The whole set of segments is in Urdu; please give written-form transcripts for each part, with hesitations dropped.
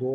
2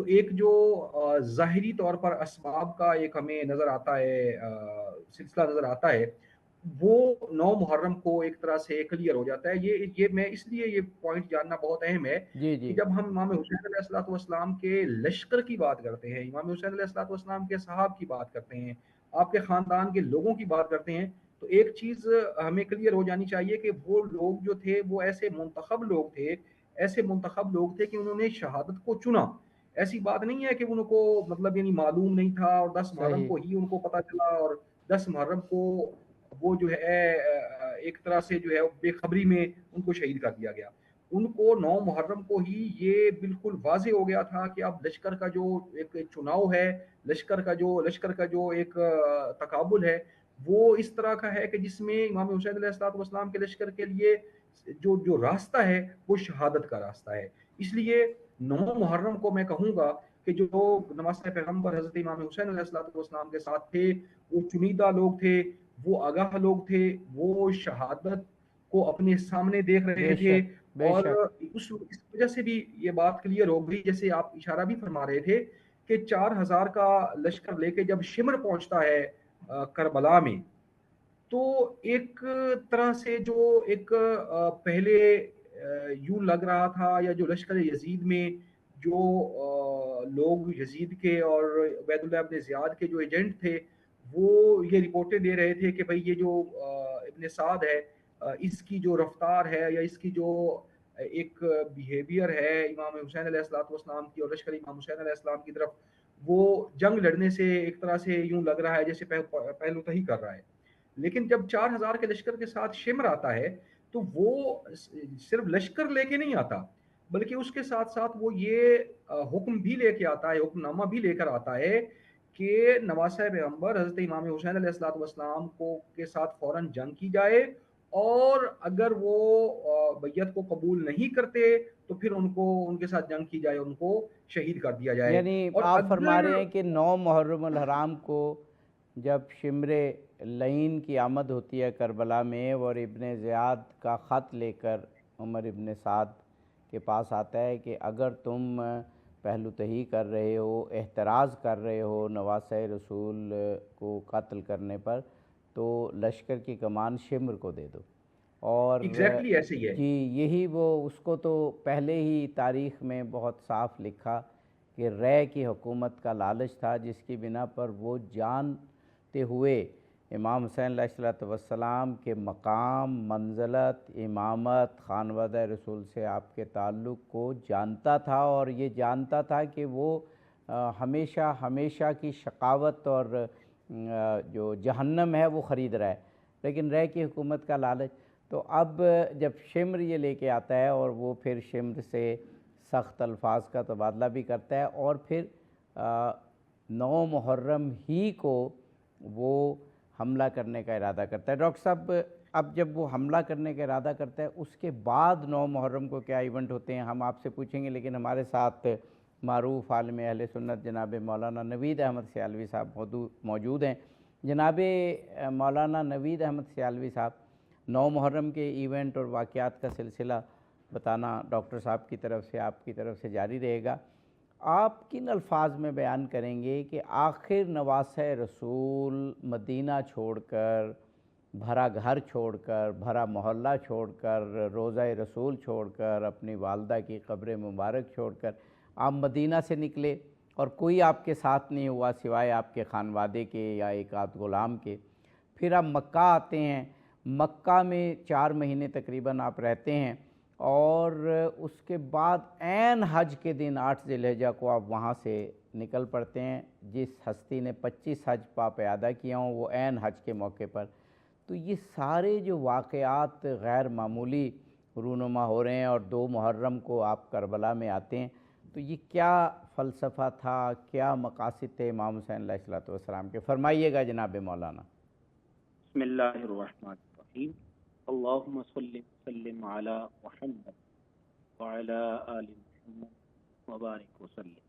تو ایک جو ظاہری طور پر اسباب کا ایک ہمیں نظر آتا ہے، سلسلہ نظر آتا ہے، وہ 9 محرم کو ایک طرح سے کلیئر ہو جاتا ہے۔ یہ میں اس لیے یہ پوائنٹ جاننا بہت اہم ہے جی کہ جی جب ہم امام حسین علیہ الصلوۃ والسلام کے لشکر کی بات کرتے ہیں، امام حسین علیہ الصلوۃ والسلام کے صحاب کی بات کرتے ہیں، آپ کے خاندان کے لوگوں کی بات کرتے ہیں، تو ایک چیز ہمیں کلیئر ہو جانی چاہیے کہ وہ لوگ جو تھے وہ ایسے منتخب لوگ تھے، ایسے منتخب لوگ تھے کہ انہوں نے شہادت کو چنا۔ ایسی بات نہیں ہے کہ ان کو مطلب یعنی معلوم نہیں تھا اور 10 محرم صحیح، کو ہی ان کو پتہ چلا اور 10 محرم کو وہ جو ہے ایک طرح سے جو ہے بے خبری میں ان کو شہید کر دیا گیا۔ ان کو 9 محرم کو ہی یہ بالکل واضح ہو گیا تھا کہ اب لشکر کا جو ایک چناؤ ہے، لشکر کا جو ایک تقابل ہے، وہ اس طرح کا ہے کہ جس میں امام حسین علیہ الصلوۃ والسلام کے لشکر کے لیے جو راستہ ہے وہ شہادت کا راستہ ہے۔ اس لیے 9 محرم کو میں کہوں گا کہ جو نواسۂ پیغمبر حضرت امام حسین علیہ الصلوۃ والسلام کے ساتھ تھے، وہ چنیدہ لوگ تھے، وہ آگاہ لوگ تھے، وہ شہادت کو اپنے سامنے دیکھ رہے بے تھے، شک بے اور شک، اس وجہ سے بھی یہ بات کلیئر ہو گئی، جیسے آپ اشارہ بھی فرما رہے تھے کہ 4,000 کا لشکر لے کے جب شمر پہنچتا ہے کربلا میں، تو ایک طرح سے جو ایک پہلے یوں لگ رہا تھا، یا جو لشکر یزید میں جو لوگ یزید کے اور عبید اللہ ابن زیاد کے جو ایجنٹ تھے، وہ یہ رپورٹیں دے رہے تھے کہ بھئی یہ جو ابن سعد ہے، اس کی جو رفتار ہے یا اس کی جو ایک بیہیویئر ہے امام حسین علیہ الصلوۃ والسلام کی اور لشکر امام حسین علیہ السلام کی طرف، وہ جنگ لڑنے سے ایک طرح سے یوں لگ رہا ہے جیسے پہلو تہی کر رہا ہے۔ لیکن جب 4,000 کے لشکر کے ساتھ شمر آتا ہے تو وہ صرف لشکر لے کے نہیں آتا، بلکہ اس کے ساتھ ساتھ وہ یہ حکم بھی لے کے آتا ہے، حکم نامہ بھی لے کر آتا ہے کہ نواسۂ پیغمبر حضرت امام حسین علیہ الصلوۃ والسلام کو کے ساتھ فوراً جنگ کی جائے، اور اگر وہ بیعت کو قبول نہیں کرتے تو پھر ان کو ان کے ساتھ جنگ کی جائے، ان کو شہید کر دیا جائے۔ یعنی اور آپ فرما اگر رہے ہیں کہ 9 محرم الحرام کو جب شمر لعین کی آمد ہوتی ہے کربلا میں، اور ابن زیاد کا خط لے کر عمر ابن سعد کے پاس آتا ہے کہ اگر تم پہلو تہی کر رہے ہو، احتراز کر رہے ہو نواسۂ رسول کو قتل کرنے پر، تو لشکر کی کمان شمر کو دے دو۔ اور ایگزیکٹلی ایسے ہی ہے۔ جی یہی وہ اس کو تو پہلے ہی تاریخ میں بہت صاف لکھا کہ رے کی حکومت کا لالچ تھا، جس کی بنا پر وہ جانتے ہوئے امام حسین علیہ السلام کے مقام، منزلت، امامت، خانوادہ رسول سے آپ کے تعلق کو جانتا تھا، اور یہ جانتا تھا کہ وہ ہمیشہ ہمیشہ کی شقاوت اور جو جہنم ہے وہ خرید رہا ہے، لیکن رے کی حکومت کا لالچ۔ تو اب جب شمر یہ لے کے آتا ہے، اور وہ پھر شمر سے سخت الفاظ کا تبادلہ بھی کرتا ہے، اور پھر 9 محرم ہی کو وہ حملہ کرنے کا ارادہ کرتا ہے۔ ڈاکٹر صاحب اب جب وہ حملہ کرنے کا ارادہ کرتا ہے، اس کے بعد 9 محرم کو کیا ایونٹ ہوتے ہیں ہم آپ سے پوچھیں گے، لیکن ہمارے ساتھ معروف عالم اہل سنت جناب مولانا نوید احمد سیالوی صاحب موجود ہیں۔ جناب مولانا نوید احمد سیالوی صاحب، 9 محرم کے ایونٹ اور واقعات کا سلسلہ بتانا ڈاکٹر صاحب کی طرف سے، آپ کی طرف سے جاری رہے گا۔ آپ کن الفاظ میں بیان کریں گے کہ آخر نواسۂ رسول مدینہ چھوڑ کر، بھرا گھر چھوڑ کر، بھرا محلہ چھوڑ کر، روضہ رسول چھوڑ کر، اپنی والدہ کی قبر مبارک چھوڑ کر آپ مدینہ سے نکلے، اور کوئی آپ کے ساتھ نہیں ہوا سوائے آپ کے خانوادے کے یا ایک آدھ غلام کے؟ پھر آپ مکہ آتے ہیں، مکہ میں 4 مہینے تقریباً آپ رہتے ہیں، اور اس کے بعد عین حج کے دن 8 ذی الحجہ کو آپ وہاں سے نکل پڑتے ہیں۔ جس ہستی نے 25 حج پا پیادہ کیا ہوں وہ عین حج کے موقع پر، تو یہ سارے جو واقعات غیر معمولی رونما ہو رہے ہیں، اور 2 محرم کو آپ کربلا میں آتے ہیں، تو یہ کیا فلسفہ تھا، کیا مقاصد تھے امام حسین علیہ السلام کے؟ فرمائیے گا جناب مولانا۔ بسم اللہ الرحمن الرحیم، اللہم صلی وسلم علی محمد وعلی آل محمد وبارک وسلم۔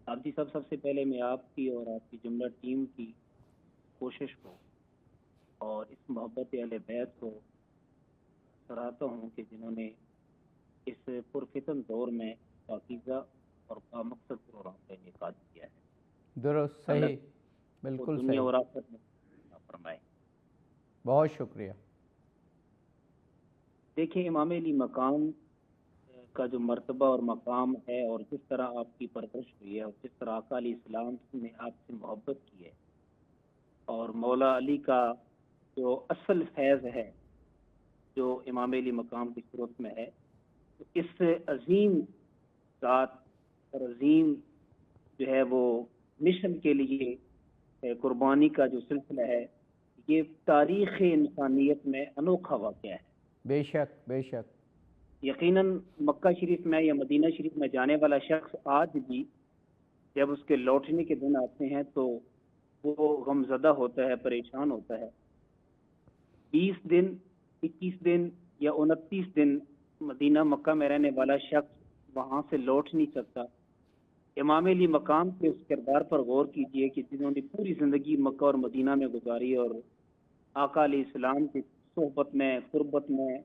آپ جی سب سے پہلے میں آپ کی اور آپ کی جملہ ٹیم کی کوشش کو اور اس محبت اہل بیت کو سراہتا ہوں کہ جنہوں نے اس پرفتن دور میں پاکیزہ اور بامقصد پروگرام کا انعقاد کیا ہے۔ درست، صحیح، بالکل دنیا اور صحیح، آخرت میں فرمائے۔ بہت شکریہ۔ دیکھیں، امام علی مقام کا جو مرتبہ اور مقام ہے، اور جس طرح آپ کی پرورش ہوئی ہے، اور جس طرح آقا علیہ السلام نے آپ سے محبت کی ہے، اور مولا علی کا جو اصل فیض ہے جو امام علی مقام کی صورت میں ہے، تو اس عظیم ذات اور عظیم جو ہے وہ مشن کے لیے قربانی کا جو سلسلہ ہے، یہ تاریخ انسانیت میں انوکھا واقعہ ہے۔ بے شک، بے شک، یقیناً مکہ شریف میں یا مدینہ شریف میں جانے والا شخص آج بھی جب اس کے لوٹنے کے دن آتے ہیں تو وہ غم زدہ ہوتا ہے، پریشان ہوتا ہے۔ 20 دن، 21 دن یا 29 دن مدینہ مکہ میں رہنے والا شخص وہاں سے لوٹ نہیں سکتا۔ امام علی مقام کے اس کردار پر غور کیجئے کہ جنہوں نے پوری زندگی مکہ اور مدینہ میں گزاری، اور آقا علیہ السلام کی صحبت میں، قربت میں،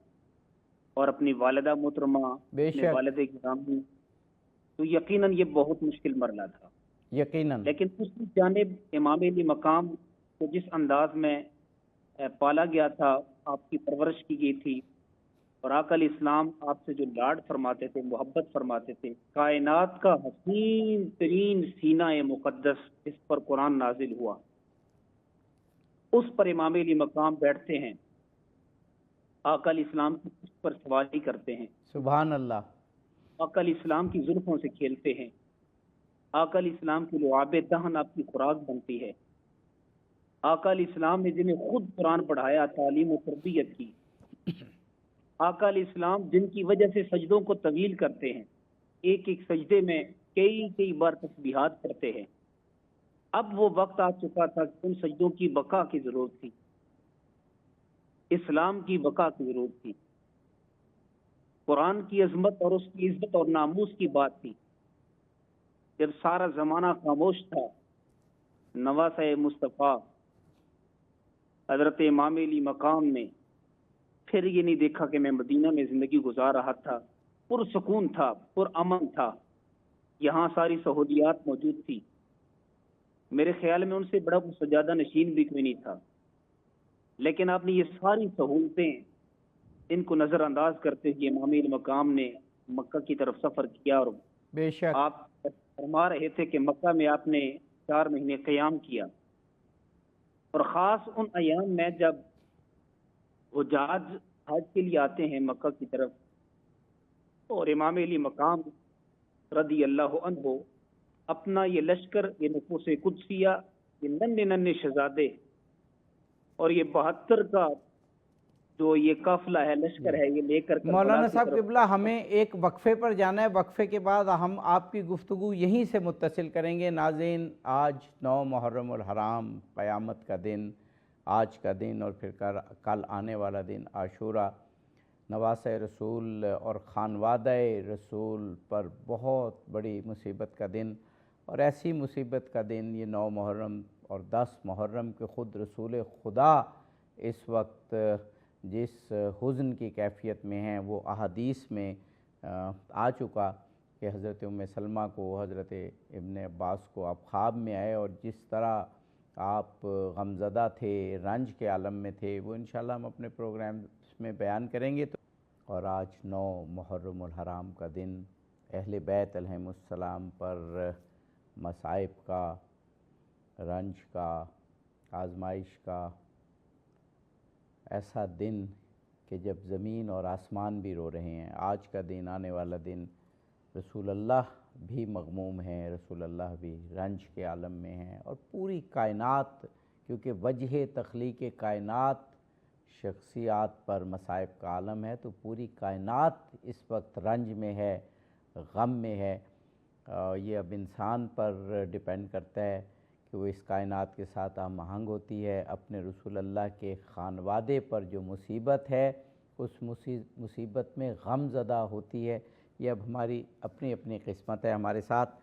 اور اپنی والدہ محترمہ، بے اپنے شک، والد گرامی، تو یقیناً یہ بہت مشکل مرحلہ تھا۔ یقیناً، لیکن دوسری جانب امام علی مقام کو جس انداز میں پالا گیا تھا، آپ کی پرورش کی گئی تھی، اور آقا علیہ السلام آپ سے جو لاڈ فرماتے تھے، محبت فرماتے تھے، کائنات کا حسین ترین سینہ مقدس جس پر قرآن نازل ہوا، اس پر امام علی مقام بیٹھتے ہیں، آقا علیہ السلام کی اس پر سواری کرتے ہیں، سبحان اللہ، آقا علیہ السلام کی زلفوں سے کھیلتے ہیں، آقا علیہ السلام کی لعاب دہن آپ کی خوراک بنتی ہے، آقا علیہ السلام نے جنہیں خود قرآن پڑھایا، تعلیم و تربیت کی، آقا علیہ السلام جن کی وجہ سے سجدوں کو طویل کرتے ہیں، ایک ایک سجدے میں کئی بار تسبیحات کرتے ہیں۔ اب وہ وقت آ چکا تھا کہ ان سجدوں کی بقا کی ضرورت تھی، اسلام کی بقا کی ضرورت تھی، قرآن کی عظمت اور اس کی عزت اور ناموس کی بات تھی۔ جب سارا زمانہ خاموش تھا، نواسۂ مصطفیٰ حضرت امام علی مقام نے پھر یہ نہیں دیکھا کہ میں مدینہ میں زندگی گزار رہا تھا، پرسکون تھا، پر امن تھا، یہاں ساری سہولیات موجود تھی، میرے خیال میں ان سے بڑا کوئی سجادہ نشین بھی کوئی نہیں تھا، لیکن آپ نے یہ ساری سہولتیں ان کو نظر انداز کرتے ہوئے امام علی مقام نے مکہ کی طرف سفر کیا، اور بے شک، آپ فرما رہے تھے کہ مکہ میں آپ نے 4 مہینے قیام کیا، اور خاص ان ایام میں جب حجاج حج کے لیے آتے ہیں مکہ کی طرف، اور امام علی مقام رضی اللہ عنہ اپنا یہ لشکر، یہ نفوس قدسیہ، یہ ننھے شہزادے اور یہ 72 کا جو یہ قافلہ ہے، لشکر ہے، یہ لے کر مولانا کی صاحب طرف۔ قبلہ ہمیں ایک وقفے پر جانا ہے، وقفے کے بعد ہم آپ کی گفتگو یہیں سے متصل کریں گے۔ ناظرین، آج 9 محرم الحرام، قیامت کا دن، آج کا دن، اور پھر کل آنے والا دن عاشورہ، نواسۂ رسول اور خانوادہ رسول پر بہت بڑی مصیبت کا دن، اور ایسی مصیبت کا دن یہ 9 محرم اور 10 محرم کے خود رسول خدا اس وقت جس حزن کی کیفیت میں ہیں وہ احادیث میں آ چکا کہ حضرت ام سلمہ کو، حضرت ابن عباس کو آپ خواب میں آئے، اور جس طرح آپ غمزدہ تھے، رنج کے عالم میں تھے، وہ انشاءاللہ ہم اپنے پروگرامز میں بیان کریں گے۔ اور آج 9 محرم الحرام کا دن اہل بیت علیہم السلام پر مصائب کا، رنج کا، آزمائش کا ایسا دن کہ جب زمین اور آسمان بھی رو رہے ہیں۔ آج کا دن، آنے والا دن، رسول اللہ بھی مغموم ہیں، رسول اللہ بھی رنج کے عالم میں ہیں، اور پوری کائنات، کیونکہ وجہ تخلیق کائنات شخصیات پر مصائب کا عالم ہے، تو پوری کائنات اس وقت رنج میں ہے، غم میں ہے۔ یہ اب انسان پر ڈیپینڈ کرتا ہے کہ وہ اس کائنات کے ساتھ ہم آہنگ ہوتی ہے۔ اپنے رسول اللہ کے خانوادے پر جو مصیبت ہے، اس مصیبت میں غم زدہ ہوتی ہے۔ یہ اب ہماری اپنی اپنی قسمت ہے۔ ہمارے ساتھ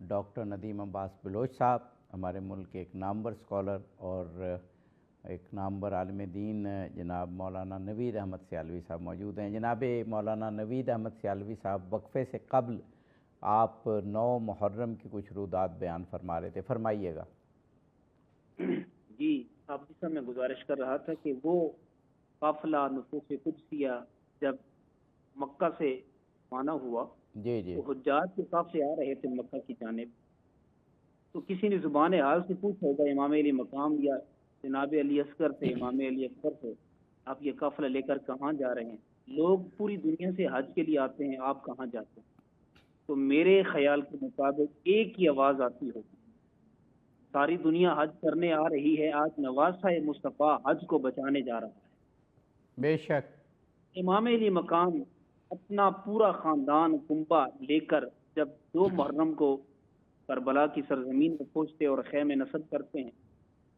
ڈاکٹر ندیم عباس بلوچ صاحب، ہمارے ملک کے ایک نامور اسکالر اور ایک نامور عالم دین، جناب مولانا نوید احمد سیالوی صاحب موجود ہیں۔ جناب مولانا نوید احمد سیالوی صاحب، وقفے سے قبل آپ 9 محرم کی کچھ رودات بیان فرما رہے تھے، فرمائیے گا۔ جی آپ جیسا میں گزارش کر رہا تھا کہ وہ قافلہ نفوس قدسیہ جب مکہ سے روانہ ہوا جی جی تو حجاج کے قافلے آ رہے تھے مکہ کی جانب، تو کسی نے زبان حال سے پوچھا ہوگا امام علی مقام یا جناب علی اصغر سے، امام علی اصغر سے، آپ یہ قافلہ لے کر کہاں جا رہے ہیں؟ لوگ پوری دنیا سے حج کے لیے آتے ہیں، آپ کہاں جاتے ہیں؟ تو میرے خیال کے مطابق ایک ہی آواز آتی ہوگی، ساری دنیا حج کرنے آ رہی ہے، آج نواسہ مصطفیٰ حج کو بچانے جا رہا ہے۔ بے شک۔ امام علی مقام اپنا پورا خاندان کنبہ لے کر جب 2 محرم کو کربلا کی سرزمین میں پہنچتے اور خیمے نصب کرتے ہیں،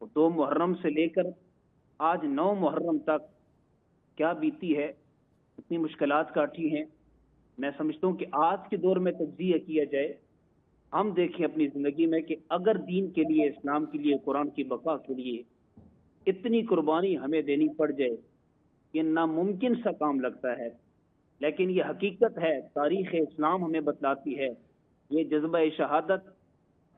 تو 2 محرم سے لے کر آج 9 محرم تک کیا بیتی ہے، اتنی مشکلات کاٹی ہیں۔ میں سمجھتا ہوں کہ آج کے دور میں تجزیہ کیا جائے، ہم دیکھیں اپنی زندگی میں کہ اگر دین کے لیے، اسلام کے لیے، قرآن کی بقا کے لیے اتنی قربانی ہمیں دینی پڑ جائے، یہ ناممکن سا کام لگتا ہے، لیکن یہ حقیقت ہے، تاریخ اسلام ہمیں بتلاتی ہے۔ یہ جذبہ شہادت،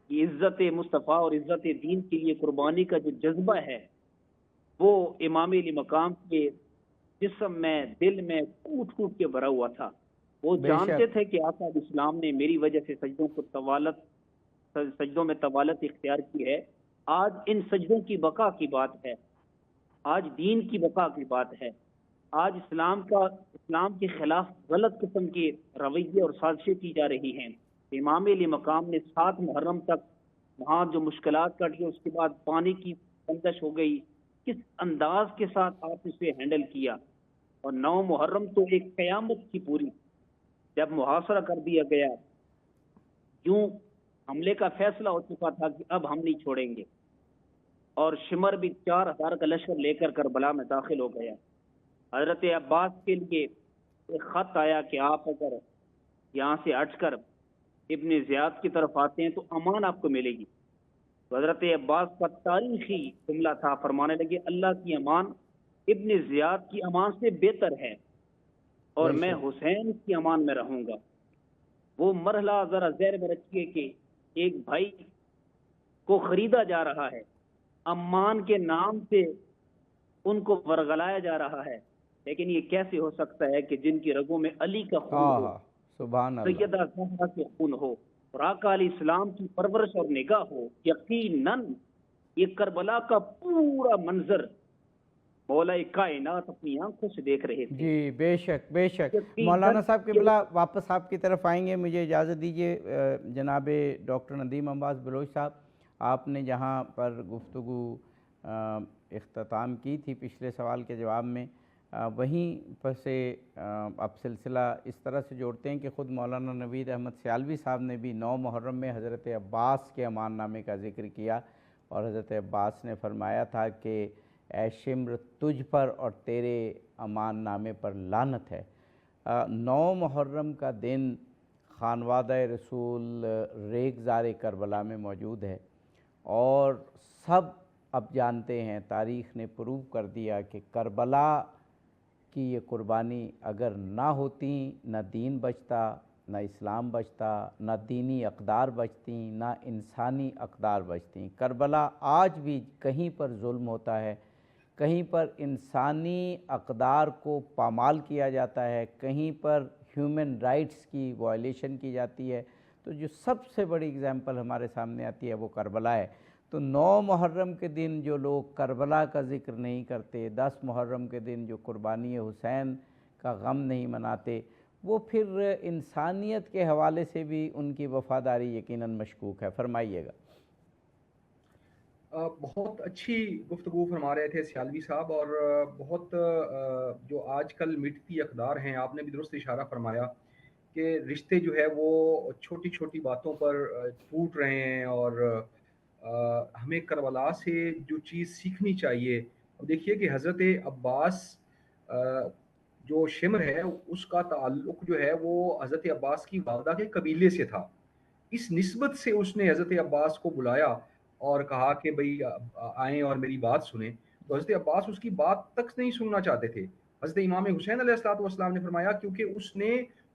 یہ عزت مصطفیٰ اور عزت دین کے لیے قربانی کا جو جذبہ ہے، وہ امام علی مقام کے جسم میں، دل میں کوٹ کوٹ کے بھرا ہوا تھا۔ وہ بے جانتے شک۔ تھے کہ آقا علیہ السلام نے میری وجہ سے سجدوں میں طوالت اختیار کی ہے، آج ان سجدوں کی بقا کی بات ہے، آج دین کی بقا کی بات ہے، آج اسلام کے خلاف غلط قسم کے رویے اور سازشیں کی جا رہی ہیں۔ امام علی مقام نے 7 محرم تک وہاں جو مشکلات کٹی، اس کے بعد پانی کی بندش ہو گئی، کس انداز کے ساتھ آپ اسے ہینڈل کیا، اور 9 محرم تو ایک قیامت کی پوری، جب محاصرہ کر دیا گیا، یوں حملے کا فیصلہ ہو چکا تھا کہ اب ہم نہیں چھوڑیں گے، اور شمر بھی 4000 کا لشکر لے کر کربلا میں داخل ہو گیا۔ حضرت عباس کے لیے ایک خط آیا کہ آپ اگر یہاں سے ہٹ کر ابن زیاد کی طرف آتے ہیں تو امان آپ کو ملے گی۔ تو حضرت عباس کا تاریخی جملہ تھا، فرمانے لگے اللہ کی امان ابن زیاد کی امان سے بہتر ہے، اور بے میں شک۔ حسین کی امان میں رہوں گا۔ وہ مرحلہ ذرا ذہن میں رکھیے کہ ایک بھائی کو خریدا جا رہا ہے، امان کے نام سے ان کو ورگلایا جا رہا ہے، لیکن یہ کیسے ہو سکتا ہے کہ جن کی رگوں میں علی کا خون ہو، ہاں، سبحان اللہ۔ سیدہ زہرا کے خون ہو، اور آقا علیہ السلام کی پرورش اور نگاہ ہو، یقیناً یہ کربلا کا پورا منظر مولا کائنات اپنی آنکھوں سے دیکھ رہے تھے۔ جی بے شک بے شک۔ یقیناً مولانا صاحب یہ قبلہ واپس آپ کی طرف آئیں گے، مجھے اجازت دیجیے۔ جناب ڈاکٹر ندیم عباس بلوچ صاحب، آپ نے جہاں پر گفتگو اختتام کی تھی پچھلے سوال کے جواب میں، وہیں پر سے اب سلسلہ اس طرح سے جوڑتے ہیں کہ خود مولانا نوید احمد سیالوی صاحب نے بھی 9 محرم میں حضرت عباس کے امان نامے کا ذکر کیا، اور حضرت عباس نے فرمایا تھا کہ اے شمر تجھ پر اور تیرے امان نامے پر لعنت ہے۔ 9 محرم کا دن خانوادہ رسول ریگزار کربلا میں موجود ہے، اور سب اب جانتے ہیں، تاریخ نے پروو کر دیا کہ کربلا کی یہ قربانی اگر نہ ہوتی، نہ دین بچتا، نہ اسلام بچتا، نہ دینی اقدار بچتی، نہ انسانی اقدار بچتی۔ کربلا آج بھی کہیں پر ظلم ہوتا ہے، کہیں پر انسانی اقدار کو پامال کیا جاتا ہے، کہیں پر ہیومن رائٹس کی وائلیشن کی جاتی ہے، تو جو سب سے بڑی اگزامپل ہمارے سامنے آتی ہے وہ کربلا ہے۔ تو 9 محرم کے دن جو لوگ کربلا کا ذکر نہیں کرتے، 10 محرم کے دن جو قربانی حسین کا غم نہیں مناتے، وہ پھر انسانیت کے حوالے سے بھی ان کی وفاداری یقیناً مشکوک ہے۔ فرمائیے گا۔ بہت اچھی گفتگو فرما رہے تھے سیالوی صاحب، اور بہت جو آج کل مٹتی اقدار ہیں، آپ نے بھی درست اشارہ فرمایا کہ رشتے جو ہے وہ چھوٹی چھوٹی باتوں پر ٹوٹ رہے ہیں، اور ہمیں کربلا سے جو چیز سیکھنی چاہیے، اب دیکھیے کہ حضرت عباس جو شمر ہے اس کا تعلق جو ہے وہ حضرت عباس کی والدہ کے قبیلے سے تھا، اس نسبت سے اس نے حضرت عباس کو بلایا اور کہا کہ بھئی آئیں اور میری بات سنیں، تو حضرت عباس اس کی بات تک نہیں سننا چاہتے تھے۔ حضرت امام حسین علیہ السلام نے فرمایا کیونکہ اس نے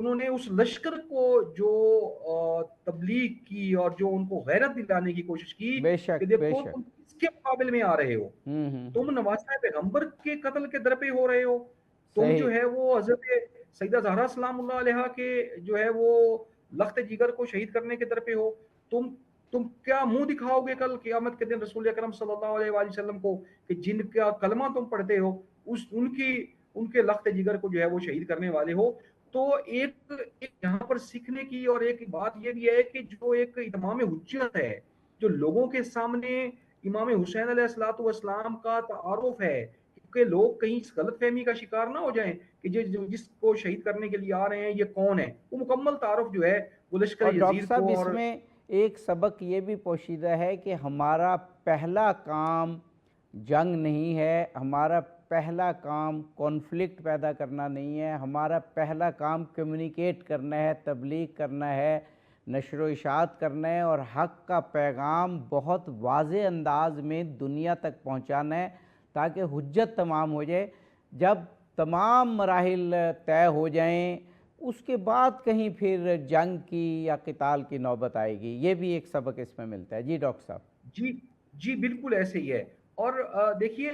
انہوں نے اس لشکر کو جو تبلیغ کی اور جو ان کو غیرت دلانے کی کوشش کی بے کہ شک، بے دیکھو تم شک۔ کس کے مقابل میں آ رہے ہو، تم نواسہ پیغمبر کے قتل کے در پہ ہو رہے ہو، تم صحیح۔ جو ہے وہ حضرت سیدہ زہرا سلام اللہ علیہا کے جو ہے وہ لخت جگر کو شہید کرنے کے در پہ ہو، تم کیا منہ دکھاؤ گے کل قیامت کے دن رسول اکرم صلی اللہ علیہ وآلہ وسلم کو کہ جن کا کلمہ تم پڑھتے ہو ان کے لخت جگر کو جو ہے وہ شہید کرنے والے ہو۔ تو ایک یہاں پر سیکھنے کی اور ایک بات یہ بھی ہے کہ جو ایک اتمام حجت ہے، جو لوگوں کے سامنے امام حسین علیہ الصلوۃ والسلام کا تعارف ہے، کہ لوگ کہیں اس غلط فہمی کا شکار نہ ہو جائیں کہ جس کو شہید کرنے کے لیے آ رہے ہیں یہ کون ہے، وہ مکمل تعارف جو ہے وہ لشکر اور ڈاکٹر یزید صاحب کو اس اور میں ایک سبق یہ بھی پوشیدہ ہے کہ ہمارا پہلا کام جنگ نہیں ہے، ہمارا پہلا کام کانفلکٹ پیدا کرنا نہیں ہے، ہمارا پہلا کام کمیونیکیٹ کرنا ہے، تبلیغ کرنا ہے، نشر و اشاعت کرنا ہے، اور حق کا پیغام بہت واضح انداز میں دنیا تک پہنچانا ہے تاکہ حجت تمام ہو جائے۔ جب تمام مراحل طے ہو جائیں اس کے بعد کہیں پھر جنگ کی یا قتال کی نوبت آئے گی، یہ بھی ایک سبق اس میں ملتا ہے۔ جی ڈاکٹر صاحب۔ جی جی بالکل ایسے ہی ہے۔ اور دیکھیے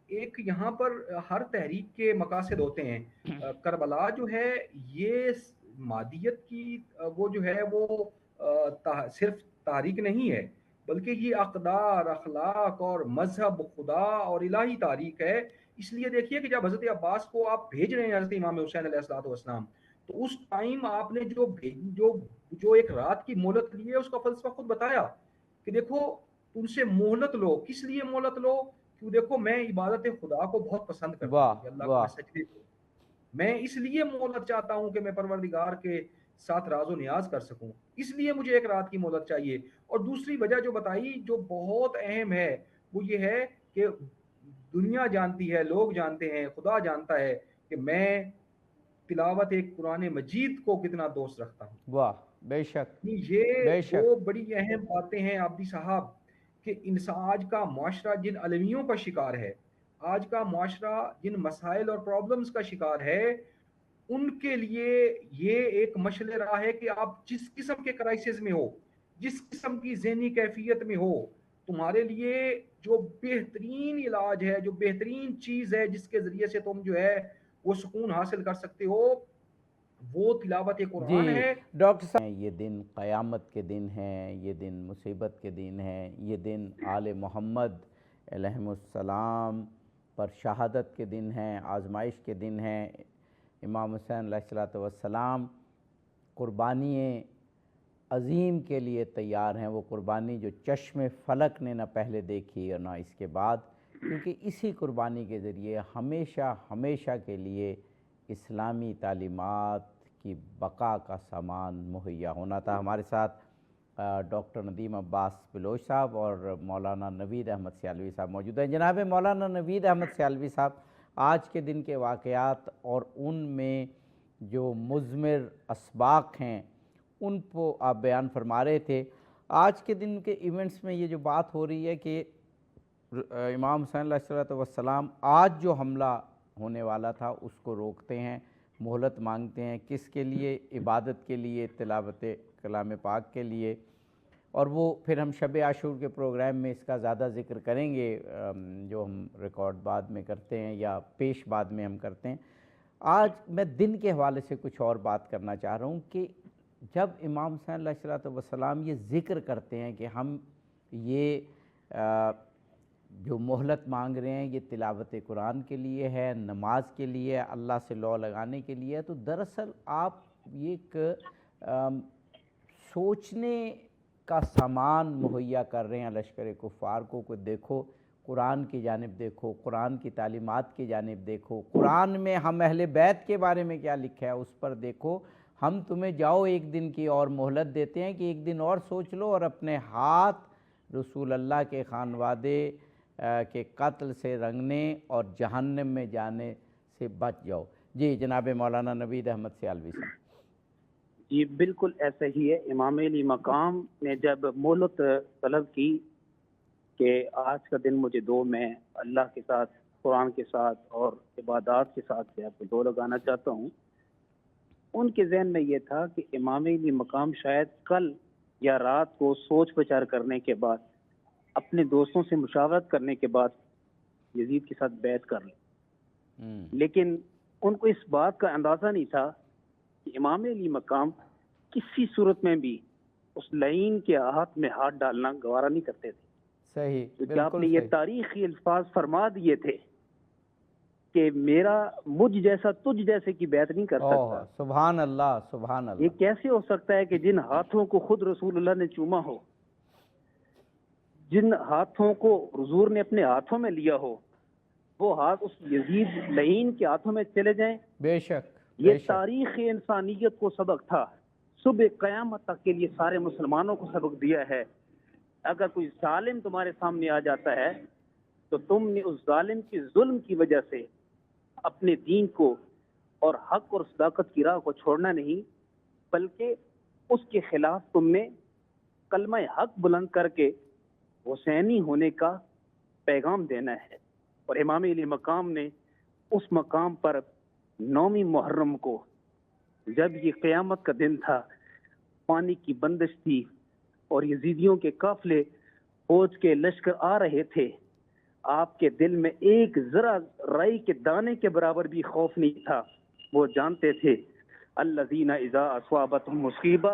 ایک یہاں پر ہر تحریک کے مقاصد ہوتے ہیں۔ کربلا جو ہے یہ مادیت کی وہ جو ہے وہ صرف تاریخ نہیں ہے، بلکہ یہ اقدار، اخلاق اور مذہب، خدا اور الہی تاریخ ہے۔ اس لیے دیکھیے کہ جب حضرت عباس کو آپ بھیج رہے ہیں حضرت امام حسین علیہ الصلوۃ والسلام، تو اس ٹائم آپ نے جو ایک رات کی مہلت لی ہے اس کا فلسفہ خود بتایا کہ دیکھو تم سے مہلت لو، کس لیے مہلت لو؟ کیوں دیکھو میں عبادت خدا کو بہت پسند کرتا واہ ہوں کہ اللہ کو واہ۔ میں سجدے کروں، میں اس لیے مہلت چاہتا ہوں کہ میں پروردگار کے ساتھ راز و نیاز کر سکوں، اس لیے مجھے ایک رات کی مہلت چاہیے۔ اور دوسری وجہ جو بتائی جو بہت اہم ہے وہ یہ ہے کہ دنیا جانتی ہے، لوگ جانتے ہیں، خدا جانتا ہے کہ میں تلاوت ایک قرآن مجید کو کتنا دوست رکھتا ہوں۔ واہ، بے شک، یہ بے شک۔ دو بڑی اہم باتیں ہیں عابدی صاحب کہ انسان آج کا معاشرہ جن المیوں کا شکار ہے، آج کا معاشرہ جن مسائل اور پرابلمز کا شکار ہے، ان کے لیے یہ ایک مشعل راہ ہے کہ آپ جس قسم کے کرائسس میں ہو، جس قسم کی ذہنی کیفیت میں ہو، تمہارے لیے جو بہترین علاج ہے، جو بہترین چیز ہے جس کے ذریعے سے تم جو ہے وہ سکون حاصل کر سکتے ہو، وہ تلاوت قرآن جی ہے۔ ڈاکٹر صاحب، یہ دن قیامت کے دن ہیں، یہ دن مصیبت کے دن ہیں، یہ دن آل محمد علیہم السلام پر شہادت کے دن ہیں، آزمائش کے دن ہیں۔ امام حسین علیہ السلام قربانی عظیم کے لیے تیار ہیں، وہ قربانی جو چشم فلک نے نہ پہلے دیکھی اور نہ اس کے بعد، کیونکہ اسی قربانی کے ذریعے ہمیشہ ہمیشہ کے لیے اسلامی تعلیمات کی بقا کا سامان مہیا ہونا تھا۔ ہمارے ساتھ ڈاکٹر ندیم عباس بلوچ صاحب اور مولانا نوید احمد سیالوی صاحب موجود ہیں۔ جناب مولانا نوید احمد سیالوی صاحب، آج کے دن کے واقعات اور ان میں جو مضمر اسباق ہیں ان کو آپ بیان فرما رہے تھے۔ آج کے دن کے ایونٹس میں یہ جو بات ہو رہی ہے کہ امام حسین علیہ السلام آج جو حملہ ہونے والا تھا اس کو روکتے ہیں، مہلت مانگتے ہیں، کس کے لیے؟ عبادت کے لیے، تلاوت کلام پاک کے لیے، اور وہ پھر ہم شب عاشور کے پروگرام میں اس کا زیادہ ذکر کریں گے جو ہم ریکارڈ بعد میں کرتے ہیں یا پیش بعد میں ہم کرتے ہیں۔ آج میں دن کے حوالے سے کچھ اور بات کرنا چاہ رہا ہوں کہ جب امام حسین علیہ السلام یہ ذکر کرتے ہیں کہ ہم یہ جو مہلت مانگ رہے ہیں یہ تلاوت قرآن کے لیے ہے، نماز کے لیے، اللہ سے لو لگانے کے لیے ہے، تو دراصل آپ یہ ایک سوچنے کا سامان مہیا کر رہے ہیں لشکر کفار کو کہ دیکھو قرآن کی جانب دیکھو، قرآن کی تعلیمات کی جانب دیکھو، قرآن میں ہم اہل بیت کے بارے میں کیا لکھا ہے اس پر دیکھو، ہم تمہیں جاؤ ایک دن کی اور مہلت دیتے ہیں کہ ایک دن اور سوچ لو اور اپنے ہاتھ رسول اللہ کے خانوادے کے قتل سے رنگنے اور جہنم میں جانے سے بچ جاؤ۔ جی جناب مولانا نوید احمد سیالوی صاحب۔ جی بالکل ایسا ہی ہے۔ امام علی مقام نے جب مہلت طلب کی کہ آج کا دن مجھے دو، میں اللہ کے ساتھ، قرآن کے ساتھ اور عبادات کے ساتھ جو ہے لو لگانا چاہتا ہوں، ان کے ذہن میں یہ تھا کہ امام علی مقام شاید کل یا رات کو سوچ بچار کرنے کے بعد، اپنے دوستوں سے مشاورت کرنے کے بعد یزید کے ساتھ بیعت کر لیں، لیکن ان کو اس بات کا اندازہ نہیں تھا کہ امام علی مقام کسی صورت میں بھی اس لعین کے ہاتھ میں ہاتھ ڈالنا گوارا نہیں کرتے تھے۔ صحیح، کیونکہ آپ نے بالکل یہ تاریخی الفاظ فرما دیے تھے کہ میرا مجھ جیسا تجھ جیسے کی بیعت نہیں کر سکتا۔ سبحان اللہ، سبحان یہ اللہ۔ کیسے ہو سکتا ہے کہ جن ہاتھوں کو خود رسول اللہ نے چوما ہو، جن ہاتھوں کو حضور نے اپنے ہاتھوں میں لیا ہو، وہ ہاتھ اس یزید لعین کے ہاتھوں میں چلے جائیں؟ بے شک، یہ تاریخ انسانیت کو سبق تھا، صبح قیامت تک کے لیے سارے مسلمانوں کو سبق دیا ہے۔ اگر کوئی ظالم تمہارے سامنے آ جاتا ہے تو تم نے اس ظالم کی ظلم کی وجہ سے اپنے دین کو اور حق اور صداقت کی راہ کو چھوڑنا نہیں، بلکہ اس کے خلاف تم نے کلمہ حق بلند کر کے حسینی ہونے کا پیغام دینا ہے۔ اور امام علی مقام نے اس مقام پر 9 محرم کو، جب یہ قیامت کا دن تھا، پانی کی بندش تھی اور یزیدیوں کے قافلے فوج کے لشکر آ رہے تھے، آپ کے دل میں ایک ذرا رائی کے دانے کے برابر بھی خوف نہیں تھا۔ وہ جانتے تھے الذین اذا اصابتهم مصیبہ